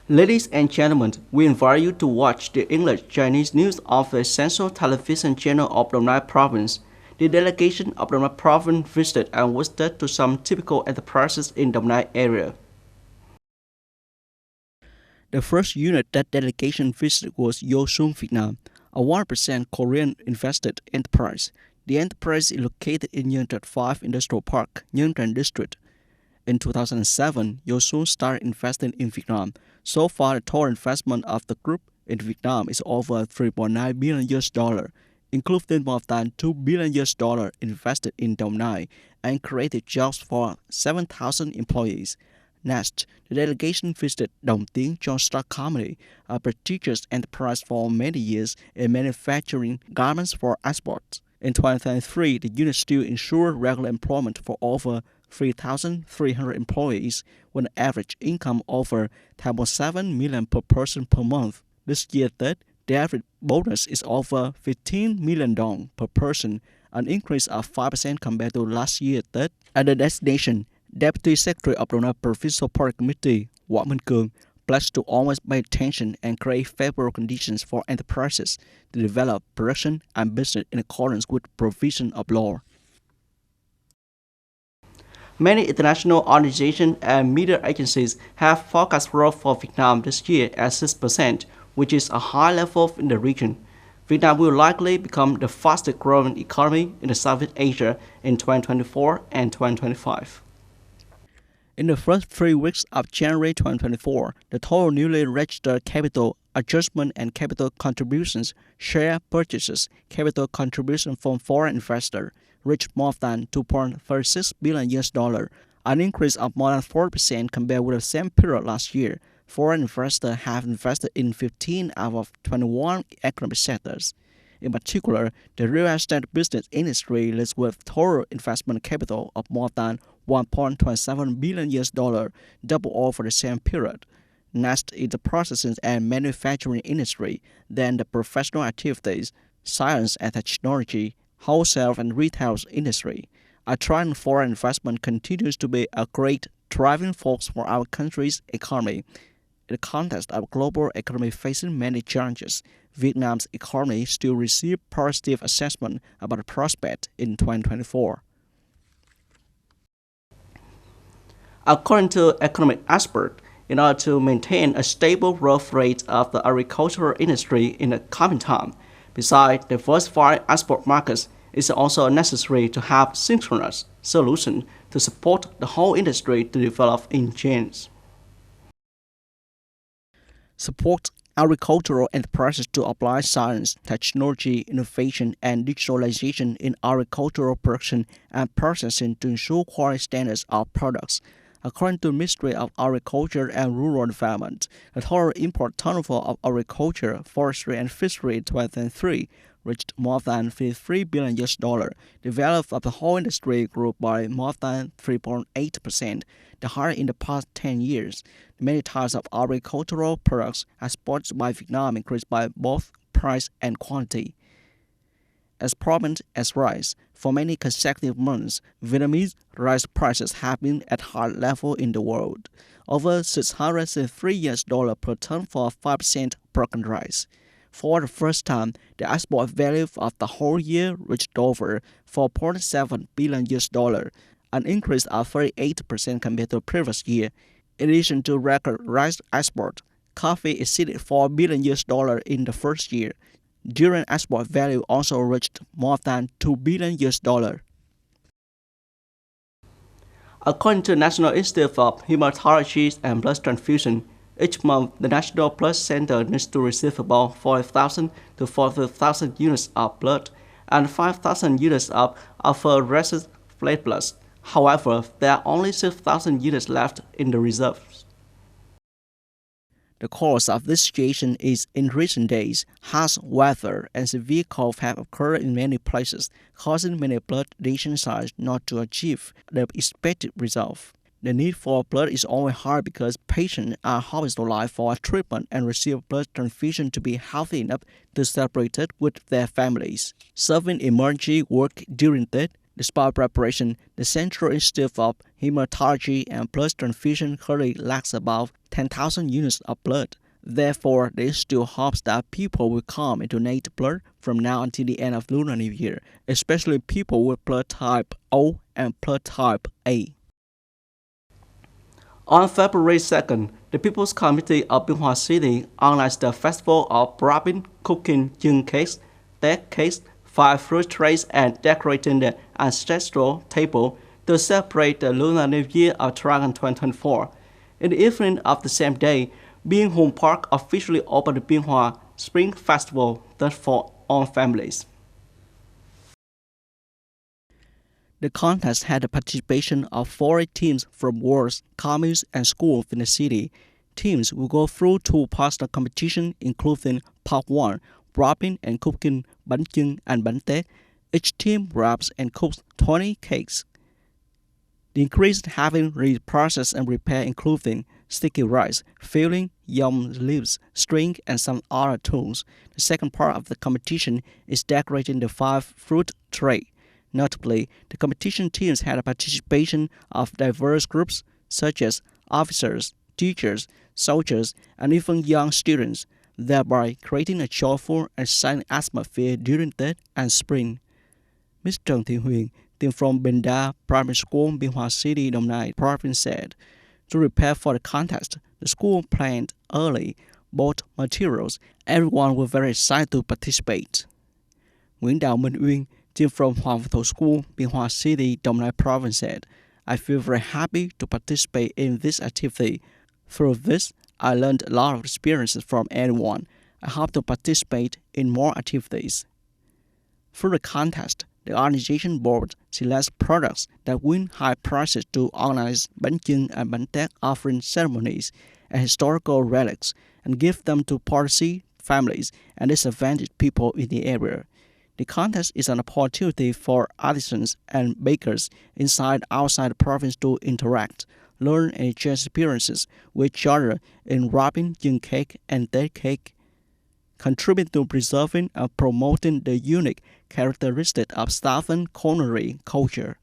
Ladies and gentlemen, we invite you to watch the English-Chinese news of the Central Television Channel of Đồng Province. The delegation of Đồng Province visited and visited to some typical enterprises in Đồng area. The first unit that delegation visited was Yosun Vietnam, a 1% Korean invested enterprise. The enterprise is located in Nhân Trạch 5 Industrial Park, Nhân Trạch District. In 2007, Yosun started investing in Vietnam. So far, the total investment of the group in Vietnam is over 3.9 billion US dollar, including more than 2 billion US dollar invested in Đồng Nai and created jobs for 7,000 employees. Next, the delegation visited Tiếng John Star Company, a prestigious enterprise for many years in manufacturing garments for export. In 2023, the unit still ensured regular employment for over 3,300 employees with an average income over 10.7 million per person per month. This year, the average bonus is over 15 million dong per person, an increase of 5% compared to last year. At the destination, Deputy Secretary of the Provincial Party Committee, Wang Minh Cường, pledged to always pay attention and create favorable conditions for enterprises to develop production and business in accordance with provision of law. Many international organizations and media agencies have forecast growth for Vietnam this year at 6%, which is a high level in the region. Vietnam will likely become the fastest growing economy in Southeast Asia in 2024 and 2025. In the first 3 weeks of January 2024, the total newly registered capital adjustment and capital contributions, share purchases, capital contribution from foreign investors reached more than 2.36 billion US dollar, an increase of more than 40% compared with the same period last year. Foreign investors have invested in 15 out of 21 economic sectors. In particular, the real estate business industry leads with total investment capital of more than 1.27 billion US dollar, double over the same period. Next is the processing and manufacturing industry, then the professional activities, science and technology, wholesale and retail industry. Attracting foreign investment continues to be a great driving force for our country's economy. In the context of global economy facing many challenges, Vietnam's economy still receives positive assessment about the prospect in 2024. According to economic experts, in order to maintain a stable growth rate of the agricultural industry in the coming time, besides diversifying export markets, it's also necessary to have synchronous solutions to support the whole industry to develop in chains. Support agricultural enterprises to apply science, technology, innovation, and digitalization in agricultural production and processing to ensure quality standards of products. According to the Ministry of Agriculture and Rural Development, the total import turnover of agriculture, forestry, and fishery in 2003 reached more than 53 billion US dollar. The value of the whole industry grew by more than 3.8%, the highest in the past 10 years. Many types of agricultural products exported by Vietnam increased by both price and quantity. As prominent as rice, for many consecutive months, Vietnamese rice prices have been at high level in the world, over 603 US dollar per ton for 5% broken rice. For the first time, the export value of the whole year reached over 4.7 billion US dollar, an increase of 38% compared to the previous year. In addition to record rice export, coffee exceeded 4 billion US dollar in the first year. Durian export value also reached more than 2 billion US dollar. According to the National Institute of Hematology and Blood Transfusion, each month the National Blood Center needs to receive about 40,000 to 40,000 units of blood and 5,000 units of apheresis platelets. However, there are only 6,000 units left in the reserves. The cause of this situation is, in recent days, harsh weather and severe cold have occurred in many places, causing many blood donation sites not to achieve the expected result. The need for blood is always hard because patients are hospitalized for treatment and receive blood transfusion to be healthy enough to celebrate it with their families. Serving emergency work during that, Despite preparation, the Central Institute of Hematology and Blood Transfusion currently lacks about 10,000 units of blood. Therefore, there is still hopes that people will come and donate blood from now until the end of Lunar New Year, especially people with blood type O and blood type A. On February 2nd, the People's Committee of Biên Hòa City organized the Festival of Brabin cooking young cakes, deck cakes, 5 fruit trays, and decorating the ancestral table to celebrate the Lunar New Year of Dragon 2024. In the evening of the same day, Biên Hùng Park officially opened the Biên Hòa Spring Festival, thus for all families. The contest had the participation of 40 teams from wards, communes, and schools in the city. Teams will go through 2 parts of competition, including Part 1, wrapping and cooking bánh chưng and bánh tét. Each team wraps and cooks 20 cakes. The ingredients having reprocessed and prepared including sticky rice, filling, yam leaves, string, and some other tools. The second part of the competition is decorating the 5 fruit tray. Notably, the competition teams had a participation of diverse groups such as officers, teachers, soldiers, and even young students, thereby creating a joyful and exciting atmosphere during Tết and spring. Ms. Trần Thị Huyền, team from Benda Primary School, Biên Hòa City, Đồng Nai province said, to prepare for the contest, the school planned early, bought materials. Everyone was very excited to participate. Nguyễn Đào Minh Uyên, team from Hoàng Văn Thụ School, Biên Hòa City, Đồng Nai province said, I feel very happy to participate in this activity. Through this, I learned a lot of experiences from everyone. I hope to participate in more activities. Through the contest, the organization board selects products that win high prizes to organize bánh chưng and bánh tét offering ceremonies and historical relics and give them to poor families and disadvantaged people in the area. The contest is an opportunity for artisans and bakers inside and outside the province to interact, learn and share experiences with each other in wrapping young cake and dead cake, contribute to preserving and promoting the unique characteristics of Southern culinary culture.